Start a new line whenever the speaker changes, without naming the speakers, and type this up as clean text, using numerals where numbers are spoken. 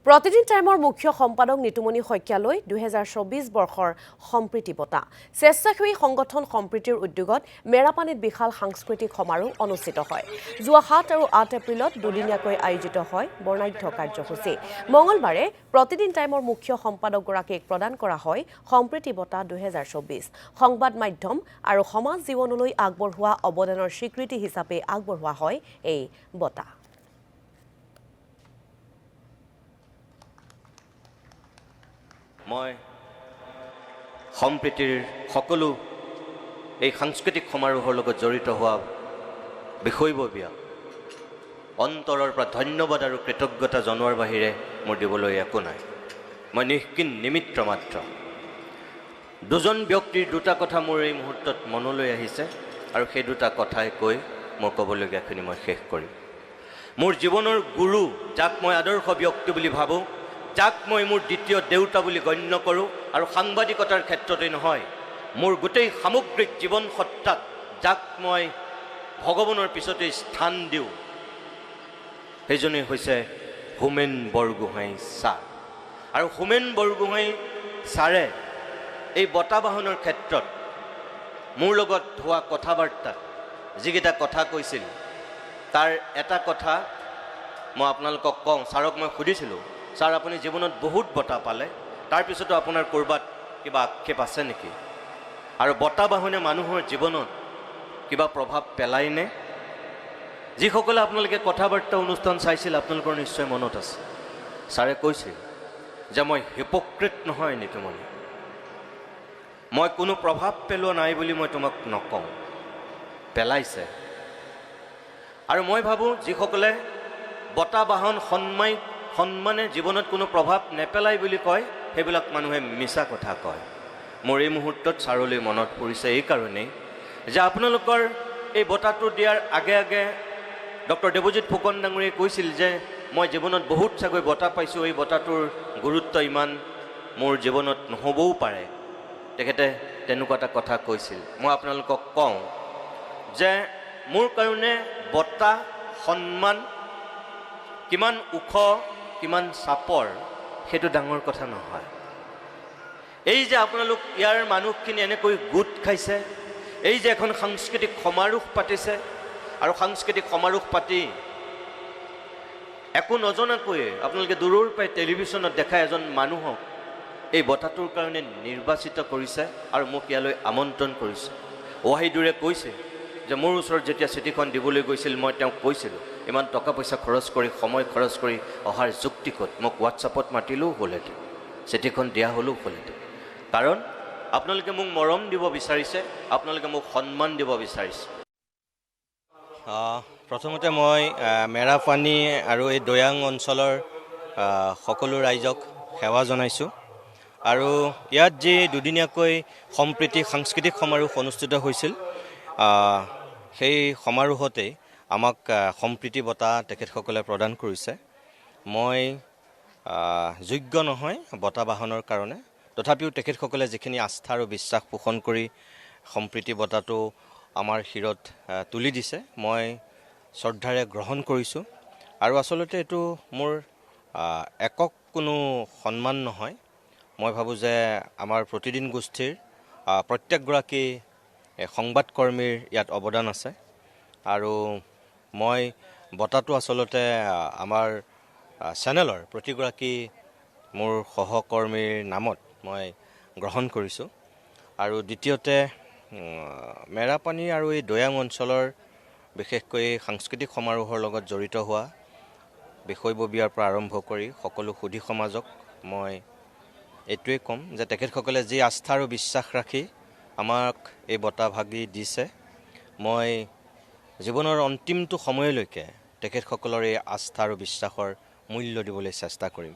প্ৰতিদিন টাইমৰ মুখ্য সম্পাদক নিতুমণি শইকীয়ালৈ 2024 বৰ্ষৰ সম্প্ৰীতি বঁটা স্বেচ্ছাসেৱী সংগঠন সম্প্ৰীতিৰ উদ্যোগত মেৰাপানীত বিশাল সাংস্কৃতিক সমাৰোহ অনুষ্ঠিত হয়। যোৱা 7 আৰু 8 এপ্ৰিলত দুদিনীয়াকৈ আয়োজিত হয় বৰ্ণাঢ্য কাৰ্যসূচী। মঙলবাৰে প্ৰতিদিন টাইমৰ মুখ্য সম্পাদকগৰাকীক প্ৰদান কৰা হয় সম্প্ৰীতি বঁটা 2024 সংবাদ মাধ্যম আৰু সমাজ জীৱনলৈ আগবঢ়োৱা অৱদানৰ স্বীকৃতি হিচাপে আগবঢ়োৱা হয় এই বঁটা।
মই সম্প্ৰীতিৰ সকলো এই সাংস্কৃতিক সমাৰোহৰ লগত জড়িত হোৱা বিষয়ববীয়া অন্তৰৰ পৰা ধন্যবাদ আৰু কৃতজ্ঞতা জনোৱাৰ বাহিৰে মোৰ দিবলৈ একো নাই। মই নিমিত্ত মাত্ৰ। দুজন ব্যক্তিৰ দুটা কথা মোৰ এই মুহূৰ্তত মনলৈ আহিছে আৰু সেই দুটা কথাই কৈ মোৰ ক'বলগীয়াখিনি মই শেষ কৰিম। মোৰ জীৱনৰ গুৰু, যাক মই আদৰ্শ ব্যক্তি বুলি ভাবোঁ, যাক মই মোৰ দ্বিতীয় দেউতা বুলি গণ্য কৰোঁ, আৰু সাংবাদিকতাৰ ক্ষেত্ৰতেই নহয়, মোৰ গোটেই সামগ্ৰিক জীৱন সত্তাত যাক মই ভগৱানৰ পিছতেই স্থান দিওঁ, সেইজনেই হৈছে হোমেন বৰগোহাঁই ছাৰ। আৰু হোমেন বৰগোহাঁই ছাৰে এই বঁটা বাহনৰ ক্ষেত্ৰত মোৰ লগত হোৱা কথা বাৰ্তাত যিকেইটা কথা কৈছিল, তাৰ এটা কথা মই আপোনালোকক কওঁ। ছাৰক মই সুধিছিলোঁ, ছাৰ আপুনি জীৱনত বহুত বঁটা পালে, তাৰপিছতো আপোনাৰ ক'ৰবাত কিবা আক্ষেপ আছে নেকি? আৰু বঁটা বাহনে মানুহৰ জীৱনত কিবা প্ৰভাৱ পেলায়নে? যিসকলে আপোনালোকে কথা বাৰ্তা অনুষ্ঠান চাইছিল, আপোনালোকৰ নিশ্চয় মনত আছে। ছাৰে কৈছিল যে মই হিপক্ৰেট নহয় নিতুমণি, মই কোনো প্ৰভাৱ পেলোৱা নাই বুলি মই তোমাক নকওঁ, পেলাইছে। আৰু মই ভাবোঁ যিসকলে বঁটা বাহন সন্মানে জীৱনত কোনো প্ৰভাৱ নেপেলাই বুলি কয়, সেইবিলাক মানুহে মিছা কথা কয়। মোৰ এই মুহূৰ্তত ছাৰলৈ মনত পৰিছে এই কাৰণেই যে আপোনালোকৰ এই বঁটাটো দিয়াৰ আগে আগে ডক্টৰ দেৱজিৎ ফুকন ডাঙৰীয়াই কৈছিল যে মই জীৱনত বহুত চাগৈ বঁটা পাইছোঁ, এই বঁটাটোৰ গুৰুত্ব ইমান মোৰ জীৱনত নহ'বও পাৰে। তেখেতে তেনেকুৱা এটা কথা কৈছিল। মই আপোনালোকক কওঁ যে মোৰ কাৰণে বঁটা, সন্মান কিমান ওখ, কিমান চাপৰ, সেইটো ডাঙৰ কথা নহয়। এই যে আপোনালোক ইয়াৰ মানুহখিনি এনেকৈ গোট খাইছে, এই যে এখন সাংস্কৃতিক সমাৰোহ পাতিছে, আৰু সাংস্কৃতিক সমাৰোহ পাতি একো নজনাকৈয়ে আপোনালোকে দূৰৰ পৰাই টেলিভিশ্যনত দেখাই এজন মানুহক এই বঁটাটোৰ কাৰণে নিৰ্বাচিত কৰিছে আৰু মোক ইয়ালৈ আমন্ত্ৰণ কৰিছে। ৱাহিদুৰে কৈছে যে মোৰ ওচৰত যেতিয়া চিঠিখন দিবলৈ গৈছিল, মই তেওঁক কৈছিলোঁ ইমান টকা পইচা খৰচ কৰি, সময় খৰচ কৰি অহাৰ যুক্তি ক'ত? মোক হোৱাটছআপত মাতিলেও হ'লহেঁতেন, চিঠিখন দিয়া হ'লেও হ'লহেঁতেন। কাৰণ আপোনালোকে মোক মৰম দিব বিচাৰিছে, আপোনালোকে মোক সন্মান দিব বিচাৰিছে। প্ৰথমতে মই মেৰাপানী আৰু এই দৈয়াং অঞ্চলৰ সকলো ৰাইজক সেৱা জনাইছোঁ। আৰু ইয়াত যি দুদিনীয়াকৈ সম্প্ৰীতি সাংস্কৃতিক সমাৰোহ অনুষ্ঠিত হৈছিল, সেই সমাৰোহতেই আমাক সম্প্ৰীতি বঁটা তেখেতসকলে প্ৰদান কৰিছে। মই যোগ্য নহয় বঁটা বাহনৰ কাৰণে, তথাপিও তেখেতসকলে যিখিনি আস্থা আৰু বিশ্বাস পোষণ কৰি সম্প্ৰীতি বঁটাটো আমাৰ শিৰত তুলি দিছে, মই শ্ৰদ্ধাৰে গ্ৰহণ কৰিছোঁ। আৰু আচলতে এইটো মোৰ একক কোনো সন্মান নহয়। মই ভাবোঁ যে আমাৰ প্ৰতিদিন গোষ্ঠীৰ প্ৰত্যেকগৰাকী সংবাদকৰ্মীৰ ইয়াত অৱদান আছে। আৰু মই বঁটাটো আচলতে আমাৰ চেনেলৰ প্ৰতিগৰাকী মোৰ সহকৰ্মীৰ নামত মই গ্ৰহণ কৰিছোঁ। আৰু দ্বিতীয়তে মেৰাপানী আৰু এই দৈয়াং অঞ্চলৰ বিশেষকৈ সাংস্কৃতিক সমাৰোহৰ লগত জড়িত হোৱা বিষয়ববীয়াৰ পৰা আৰম্ভ কৰি সকলো সুধী সমাজক মই এইটোৱেই ক'ম যে তেখেতসকলে যি আস্থা আৰু বিশ্বাস ৰাখি আমাক এই বঁটা ভাগি দিছে, মই জীৱনৰ অন্তিমটো সময়লৈকে তেখেতসকলৰ এই আস্থা আৰু বিশ্বাসৰ মূল্য দিবলৈ চেষ্টা কৰিম।